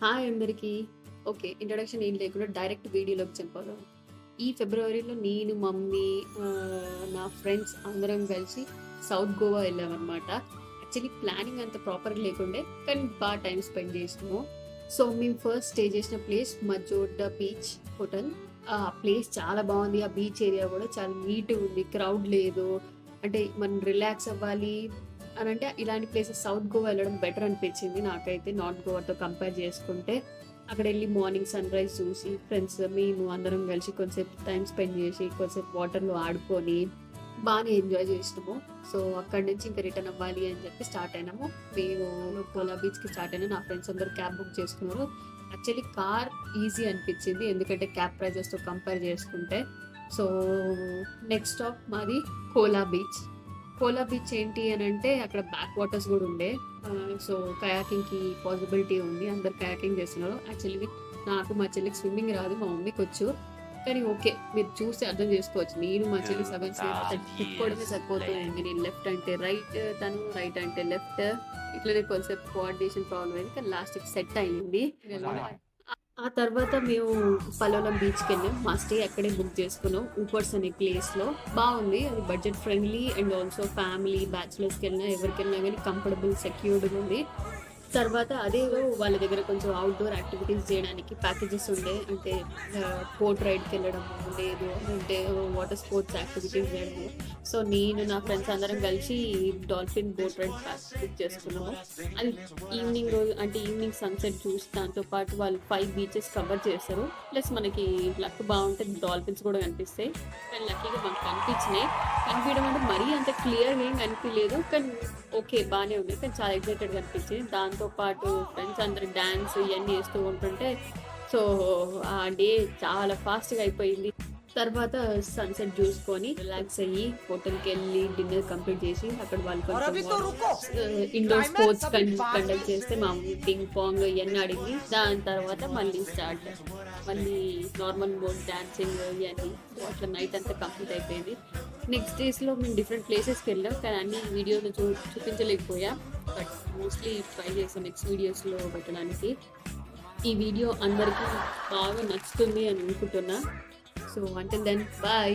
Hi అందరికీ. Okay. Introduction ఏం లేకుండా డైరెక్ట్ వీడియోలోకి చెప్పాలి. ఈ ఫిబ్రవరిలో నేను, మమ్మీ నా ఫ్రెండ్స్ అందరం కలిసి సౌత్ గోవా వెళ్ళామనమాట. యాక్చువల్లీ ప్లానింగ్ అంత ప్రాపర్‌గా లేకుండే. కానీ టైమ్ స్పెండ్ చేసినాము. సో, మేము ఫస్ట్ స్టే చేసిన ప్లేస్ మజోర్డా బీచ్ హోటల్. ఆ ప్లేస్ చాలా బాగుంది. ఆ బీచ్ ఏరియా కూడా చాలా నీట్‌గా ఉంది. క్రౌడ్ లేదు. అంటే మనం రిలాక్స్ అవ్వాలి అనంటే ఇలాంటి ప్లేసెస్ సౌత్ గోవా వెళ్ళడం బెటర్ అనిపించింది నాకైతే నార్త్ గోవాతో కంపేర్ చేసుకుంటే. అక్కడెళ్ళి మార్నింగ్ సన్‌రైజ్ చూసి ఫ్రెండ్స్ మేము అందరం కలిసి కొంసేపు టైమ్ స్పెండ్ చేసి, కొంసేపు వాటర్‌లో ఆడుకొని బానే ఎంజాయ్ చేసినాము. సో, అక్కడి నుంచి ఇంక రిటర్న్ అవ్వాలి అని చెప్పి స్టార్ట్ అయినాము. మేము కోలా బీచ్‌కి స్టార్ట్ అయినా నా ఫ్రెండ్స్ అందరూ క్యాబ్ బుక్ చేసుకున్నారు. యాక్చువల్లీ కార్ ఈజీ అనిపించింది. ఎందుకంటే క్యాబ్ ప్రైజెస్‌తో కంపేర్ చేసుకుంటే. సో, నెక్స్ట్ స్టాప్ మాది కోలా బీచ్. కోలా బీచ్ ఏంటి అనంటే అక్కడ బ్యాక్ వాటర్స్ గూడా ఉండే. సో, కయాకింగ్‌కి పాసిబిలిటీ ఉంది. అందరూ కయాకింగ్ చేస్తున్నారు. యాక్చువల్లీ నాకు మా చెల్లికి స్విమ్మింగ్ రాదు. మా మమ్మీకొచ్చు. కానీ ఓకే. మీరు చూసి అర్థం చేసుకోవచ్చు. నేను మా చెల్లి సగం సేపు తిప్పుకోవడమే సరిపోతూ ఉంది. నేను లెఫ్ట్ అంటే రైట్, తను రైట్ అంటే లెఫ్ట్. ఇట్లనే కొంసేపు కోఆర్డినేషన్ ప్రాబ్లమ్ అయింది. కానీ లాస్ట్‌కి సెట్ అయింది. ఆ తర్వాత మేము పలోలం బీచ్‌కెళ్ళాం. మా స్టే అక్కడే బుక్ చేసుకున్నాం. ఊపర్స్ అనే ప్లేస్‌లో. బావుంది. అది budget friendly and also family, బ్యాచిలర్స్‌కెళ్ళినా ఎవరికెళ్ళినా గానీ కంఫర్టబుల్, సెక్యూర్డ్‌గా ఉంది. తర్వాత అదేదో వాళ్ళ దగ్గర కొంచెం అవుట్‌డోర్ యాక్టివిటీస్ చేయడానికి ప్యాకేజెస్ ఉండే. అంటే బోట్ రైడ్‌కెళ్ళడము, లేదు అంటే వాటర్ స్పోర్ట్స్ యాక్టివిటీస్ చేయడము. సో, నేను నా ఫ్రెండ్స్ అందరం కలిసి డాల్ఫిన్ బోట్ రైడ్ బుక్ చేసుకున్నాము. అది ఈవినింగ్ రోజు అంటే ఈవినింగ్ సన్‌సెట్ చూసి దాంతో పాటు వాళ్ళు 5 బీచెస్ కవర్ చేస్తారు. ప్లస్ మనకి లక్ బావుంటే డాల్ఫిన్స్ కూడా కనిపిస్తాయి. కానీ లక్కీగా మాకు కనిపించినాయి. కనిపియడం అంటే మరీ అంత క్లియర్‌గా ఏం కనిపియలేదు. కానీ ఓకే. బానే ఉంది. కానీ చాలా ఎక్సైటెడ్‌గా అనిపించింది. దాంతో పాటు ఫ్రెండ్స్ అందరూ డాన్స్ ఇయన్నీ ఏస్తూ ఉంటుంటే సో, ఆ డే చాలా ఫాస్ట్‌గా అయిపోయింది. తర్వాత సన్‌సెట్ చూసుకొని రిలాక్స్ అయ్యి హోటల్‌కెళ్ళి డిన్నర్ కంప్లీట్ చేసి అక్కడ వాళ్ళు ఇండోర్ స్పోర్ట్స్ కండక్ట్ చేస్తే మా మమ్మీ పింగ్ పాంగ్ ఇయన్నీ ఆడింది. దాని తర్వాత మళ్ళీ స్టార్ట్. మళ్ళీ నార్మల్ మోడ్ డాన్సింగ్ ఇయన్నీ. అట్లా నైట్ అంతా కంప్లీట్ అయిపోయింది. నెక్స్ట్ డేస్‌లో మేము డిఫరెంట్ ప్లేసెస్‌కి వెళ్ళాం. కానీ అన్ని వీడియోలో చూపించలేకపోయా. బట్ మోస్ట్లీ ట్రై చేసాం నెక్స్ట్ వీడియోస్‌లో పెట్టడానికి. ఈ వీడియో అందరికీ బాగా నచ్చుతుంది అని అనుకుంటున్నా. So, until then bye.